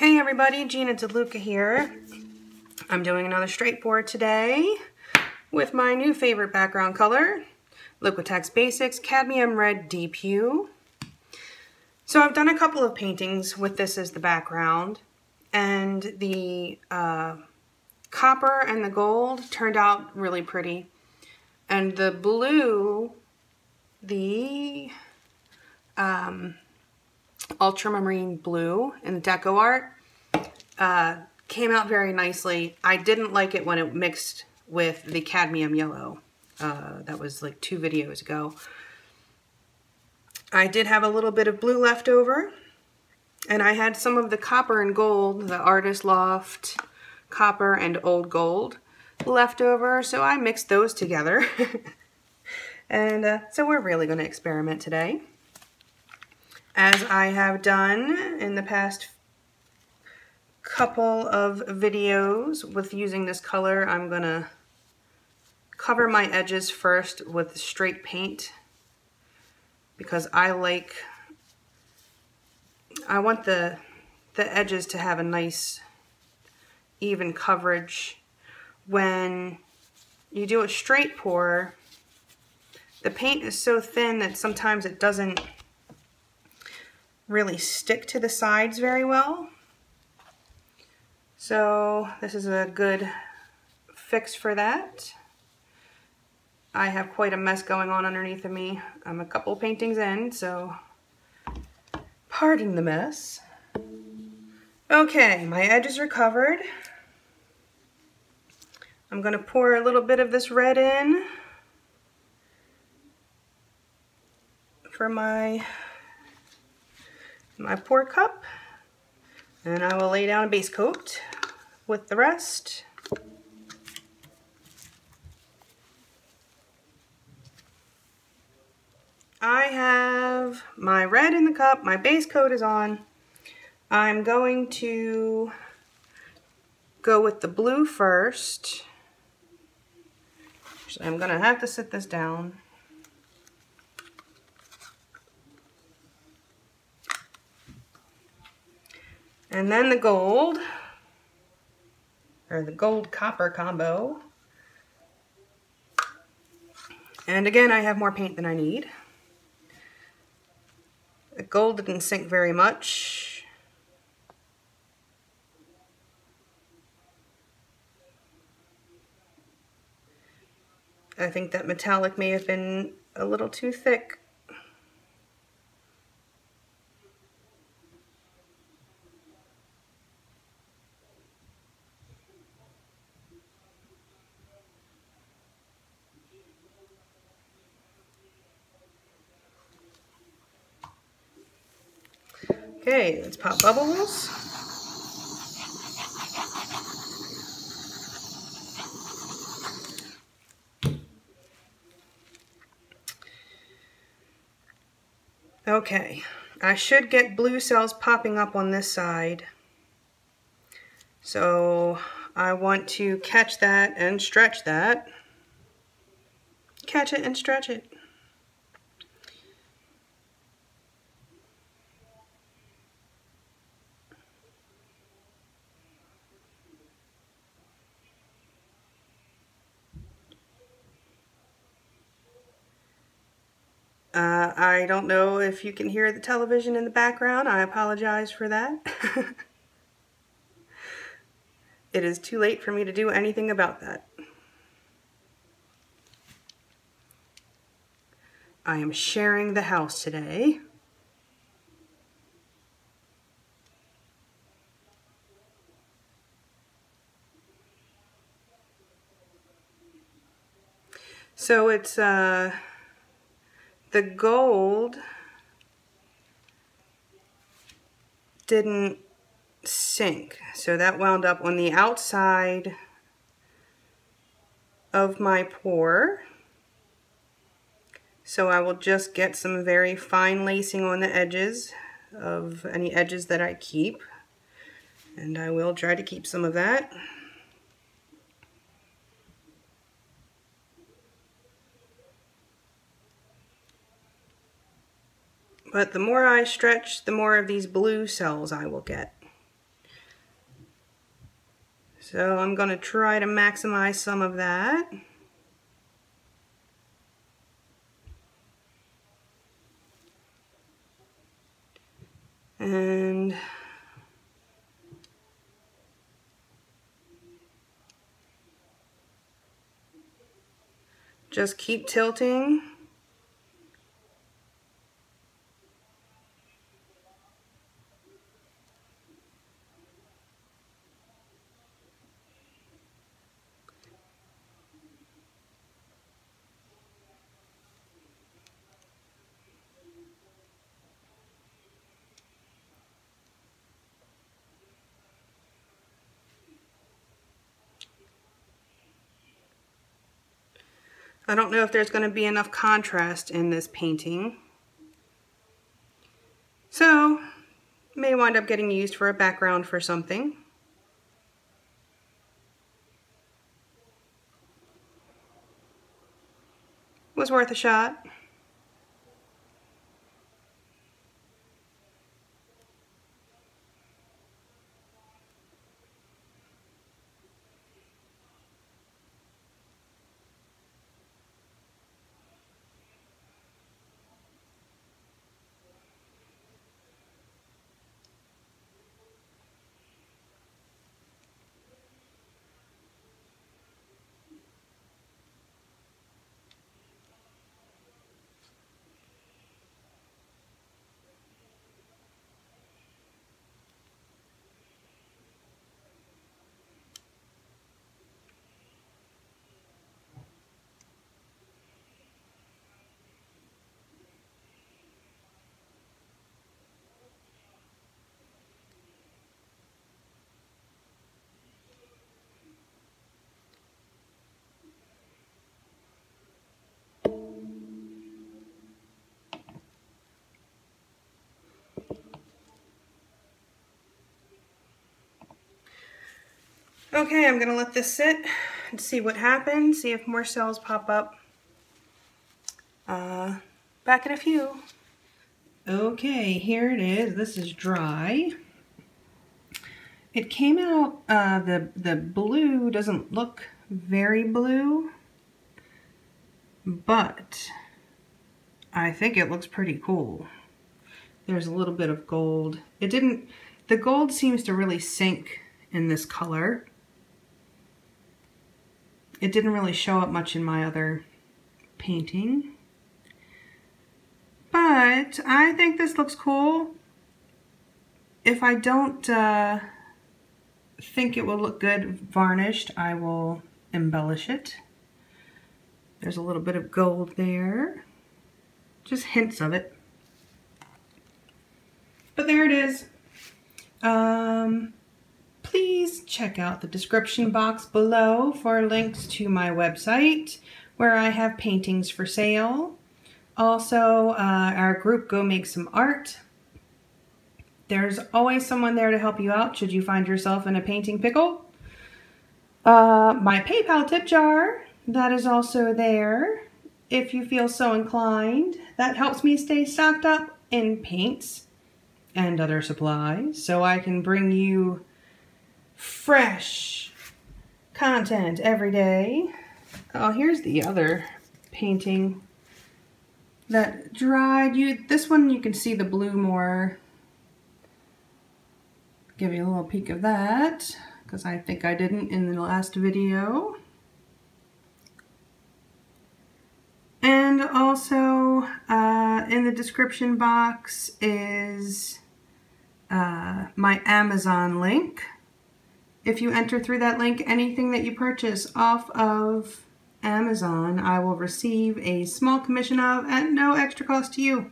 Hey everybody, Gina DeLuca here. I'm doing another straight board today with my new favorite background color, Liquitex Basics Cadmium Red Deep Hue. So I've done a couple of paintings with this as the background, and the copper and the gold turned out really pretty. And the blue, the Ultramarine blue in Decoart came out very nicely. I didn't like it when it mixed with the cadmium yellow. That was like 2 videos ago. I did have a little bit of blue left over, and I had some of the copper and gold, the Artist Loft copper and old gold left over, so I mixed those together. And so we're really going to experiment today. As I have done in the past couple of videos with using this color, I'm going to cover my edges first with straight paint because I want the edges to have a nice even coverage. When you do a straight pour, the paint is so thin that sometimes it doesn't really stick to the sides very well. So this is a good fix for that. I have quite a mess going on underneath of me. I'm a couple paintings in, so pardon the mess. Okay, my edges are covered. I'm going to pour a little bit of this red in for my pour cup, and I will lay down a base coat with the rest. I have my red in the cup, my base coat is on. I'm going to go with the blue first. Actually, I'm going to have to sit this down. And then the gold, or the gold-copper combo. And again, I have more paint than I need. The gold didn't sink very much. I think that metallic may have been a little too thick. Okay, let's pop bubbles. Okay, I should get blue cells popping up on this side. So I want to catch that and stretch that. Catch it and stretch it. I don't know if you can hear the television in the background. I apologize for that. It is too late for me to do anything about that. I am sharing the house today. So it's the gold didn't sink, so that wound up on the outside of my pour. So I will just get some very fine lacing on the edges of any edges that I keep, and I will try to keep some of that. But the more I stretch, the more of these blue cells I will get. So I'm going to try to maximize some of that. And just keep tilting. I don't know if there's going to be enough contrast in this painting, so may wind up getting used for a background for something. Was worth a shot. Okay, I'm going to let this sit and see what happens, see if more cells pop up. Back in a few. Okay, here it is. This is dry. It came out, the blue doesn't look very blue, but I think it looks pretty cool. There's a little bit of gold. The gold seems to really sink in this color. It didn't really show up much in my other painting. But I think this looks cool. If I don't think it will look good varnished, I will embellish it. There's a little bit of gold there. Just hints of it. But there it is. Please check out the description box below for links to my website where I have paintings for sale. Also, our group Go Make Some Art. There's always someone there to help you out should you find yourself in a painting pickle. My PayPal tip jar, that is also there if you feel so inclined. That helps me stay stocked up in paints and other supplies so I can bring you fresh content every day. Oh, here's the other painting that dried. This one you can see the blue more. Give you a little peek of that because I think I didn't in the last video. And also in the description box is my Amazon link. If you enter through that link anything that you purchase off of Amazon, I will receive a small commission of at no extra cost to you.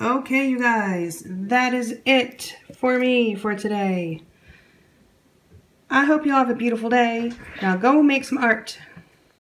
Okay, you guys, that is it for me for today. I hope you all have a beautiful day. Now go make some art.